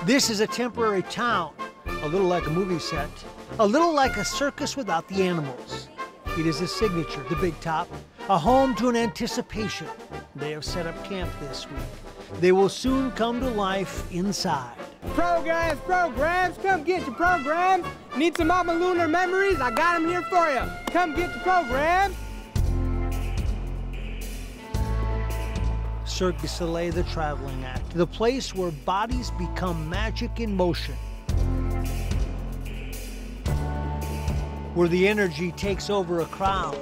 This is a temporary town, a little like a movie set, a little like a circus without the animals. It is a signature, the Big Top, a home to an anticipation. They have set up camp this week. They will soon come to life inside. Programs, come get your programs. Need some Mama Lunar memories? I got them here for you. Come get your programs. Cirque du Soleil, the traveling act, the place where bodies become magic in motion, where the energy takes over a crowd.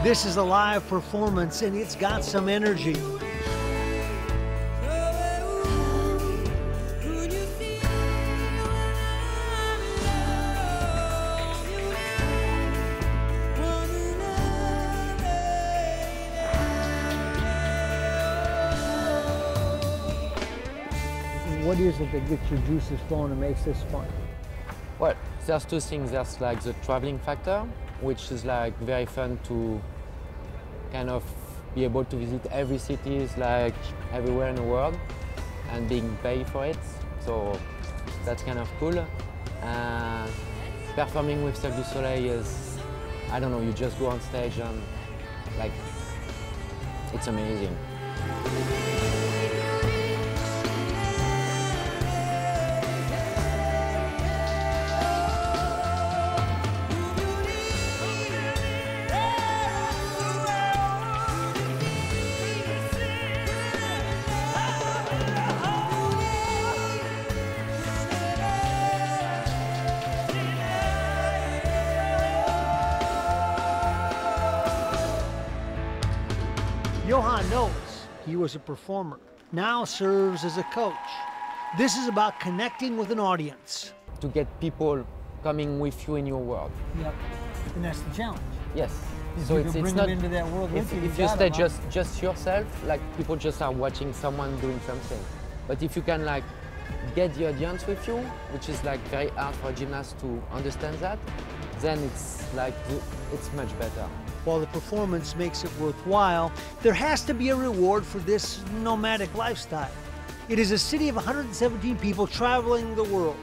This is a live performance, and it's got some energy. What is it that gets your juices flowing and makes this fun? Well, there's two things. There's like the traveling factor, which is like very fun to kind of be able to visit every city, like everywhere in the world, and being paid for it. So that's kind of cool. Performing with Cirque du Soleil is, I don't know, you just go on stage and like, it's amazing. Johan knows he was a performer, now serves as a coach. This is about connecting with an audience. To get people coming with you in your world. Yep, and that's the challenge. Yes. So it's not them into that world if you stay just yourself, like people just are watching someone doing something. But if you can like get the audience with you, which is like very hard for a gymnast to understand that, then it's like it's much better. While the performance makes it worthwhile, there has to be a reward for this nomadic lifestyle. It is a city of 117 people traveling the world,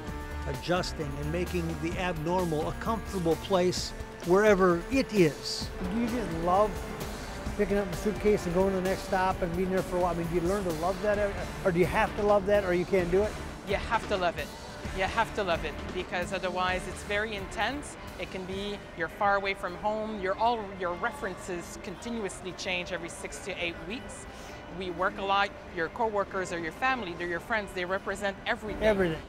adjusting and making the abnormal a comfortable place wherever it is. Do you just love picking up the suitcase and going to the next stop and being there for a while? I mean, do you learn to love that, or do you have to love that, or you can't do it? You have to love it. You have to love it, because otherwise it's very intense. It can be you're far away from home. All your references continuously change every 6 to 8 weeks. We work a lot. Your coworkers or your family, they're your friends. They represent everything. Everything.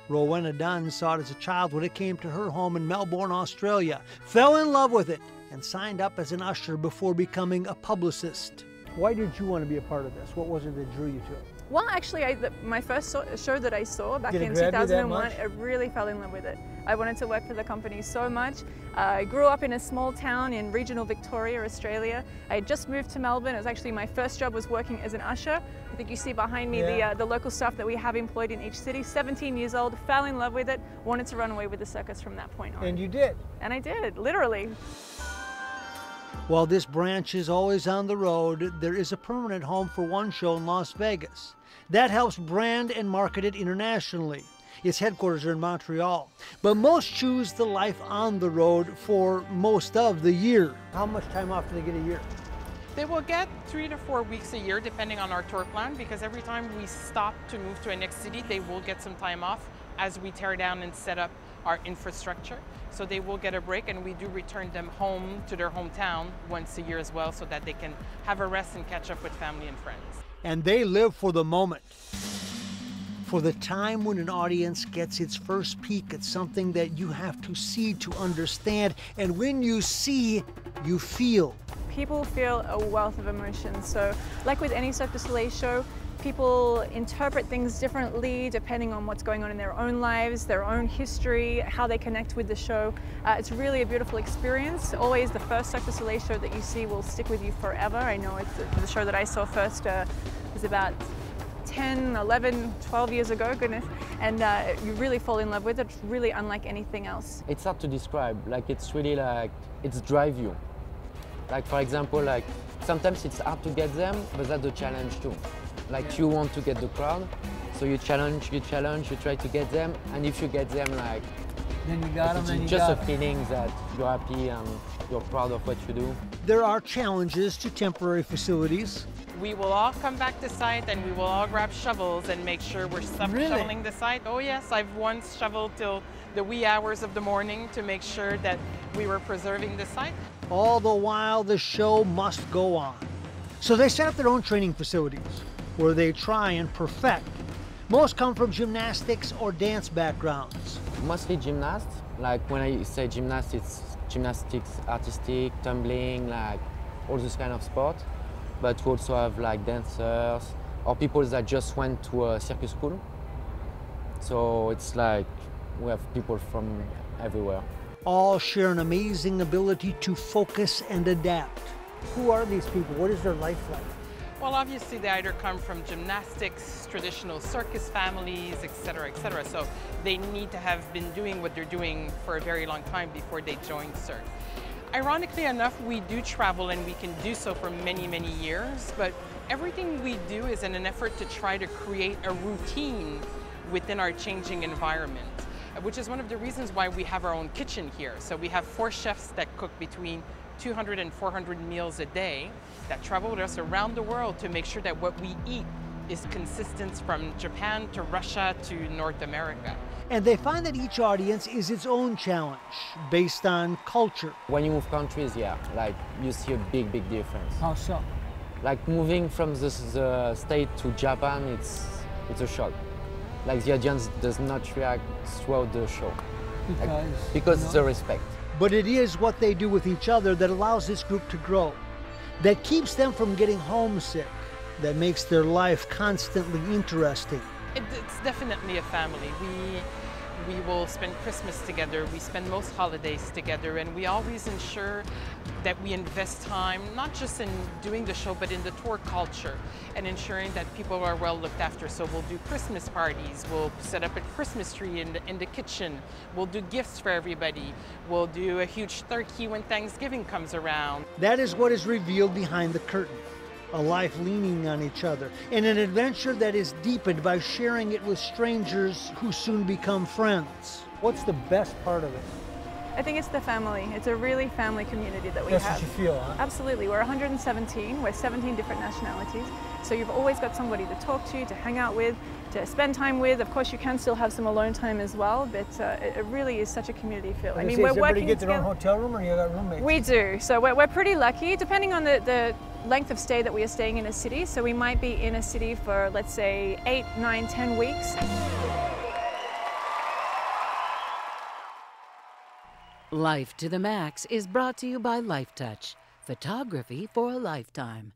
Rowena Dunn saw it as a child when it came to her home in Melbourne, Australia, fell in love with it, and signed up as an usher before becoming a publicist. Why did you want to be a part of this? What was it that drew you to it? Well, actually, my first show that I saw back in 2001, I really fell in love with it. I wanted to work for the company so much. I grew up in a small town in regional Victoria, Australia. I had just moved to Melbourne. It was actually my first job was working as an usher. I think you see behind me the local staff that we have employed in each city. 17 years old, fell in love with it, wanted to run away with the circus from that point on. And you did? And I did, literally. While this branch is always on the road, there is a permanent home for one show in Las Vegas. That helps brand and market it internationally. Its headquarters are in Montreal, but most choose the life on the road for most of the year. How much time off do they get a year? They will get 3 to 4 weeks a year, depending on our tour plan, because every time we stop to move to a next city, they will get some time off as we tear down and set up our infrastructure. So they will get a break, and we do return them home to their hometown once a year as well, so that they can have a rest and catch up with family and friends. And they live for the moment, for the time when an audience gets its first peek at something that you have to see to understand. And when you see, you feel. People feel a wealth of emotion. So like with any Cirque du Soleil show, people interpret things differently depending on what's going on in their own lives, their own history, how they connect with the show. It's really a beautiful experience. Always the first Cirque du Soleil show that you see will stick with you forever. I know it's the show that I saw first was about 10, 11, 12 years ago, goodness. and you really fall in love with it. It's really unlike anything else. It's hard to describe. Like, it's really like, it's drive you. Like, for example, like, sometimes it's hard to get them, but that's the challenge too. Like, you want to get the crowd, so you challenge, you try to get them, and if you get them, like, then you got them, it's just a feeling that you're happy and you're proud of what you do. There are challenges to temporary facilities. We will all come back to site and we will all grab shovels and make sure we're shoveling the site. Oh yes, I've once shoveled till the wee hours of the morning to make sure that we were preserving the site. All the while, the show must go on. So they set up their own training facilities where they try and perfect. Most come from gymnastics or dance backgrounds. Mostly gymnasts. Like, when I say gymnastics, artistic, tumbling, like all this kind of sport. But we also have like dancers or people that just went to a circus school. So it's like we have people from everywhere. All share an amazing ability to focus and adapt. Who are these people? What is their life like? Well, obviously they either come from gymnastics, traditional circus families, etc., etc. So they need to have been doing what they're doing for a very long time before they joined Cirque. Ironically enough, we do travel and we can do so for many, many years, but everything we do is in an effort to try to create a routine within our changing environment, which is one of the reasons why we have our own kitchen here. So we have 4 chefs that cook between 200 and 400 meals a day that travel with us around the world to make sure that what we eat is consistent from Japan to Russia to North America. And they find that each audience is its own challenge based on culture. When you move countries, yeah, like you see a big, big difference. How so? Like moving from the States to Japan, it's a shock. Like the audience does not react throughout the show. Because it's a respect. But it is what they do with each other that allows this group to grow, that keeps them from getting homesick, that makes their life constantly interesting. It's definitely a family. We will spend Christmas together, we spend most holidays together, and we always ensure that we invest time, not just in doing the show, but in the tour culture and ensuring that people are well looked after. So we'll do Christmas parties, we'll set up a Christmas tree in the kitchen, we'll do gifts for everybody, we'll do a huge turkey when Thanksgiving comes around. That is what is revealed behind the curtain. A life leaning on each other, and an adventure that is deepened by sharing it with strangers who soon become friends. What's the best part of it? I think it's the family. It's a really family community that we have. That's what you feel, huh? Absolutely. We're 117. We're 17 different nationalities. So you've always got somebody to talk to hang out with, to spend time with. Of course, you can still have some alone time as well, but it really is such a community feel. I mean, we're working together. Does everybody get their own hotel room, or you got roommates? We do. So we're pretty lucky, depending on the length of stay that we are staying in a city. So we might be in a city for, let's say, 8, 9, 10 weeks. Life to the Max is brought to you by Life Touch, photography for a lifetime.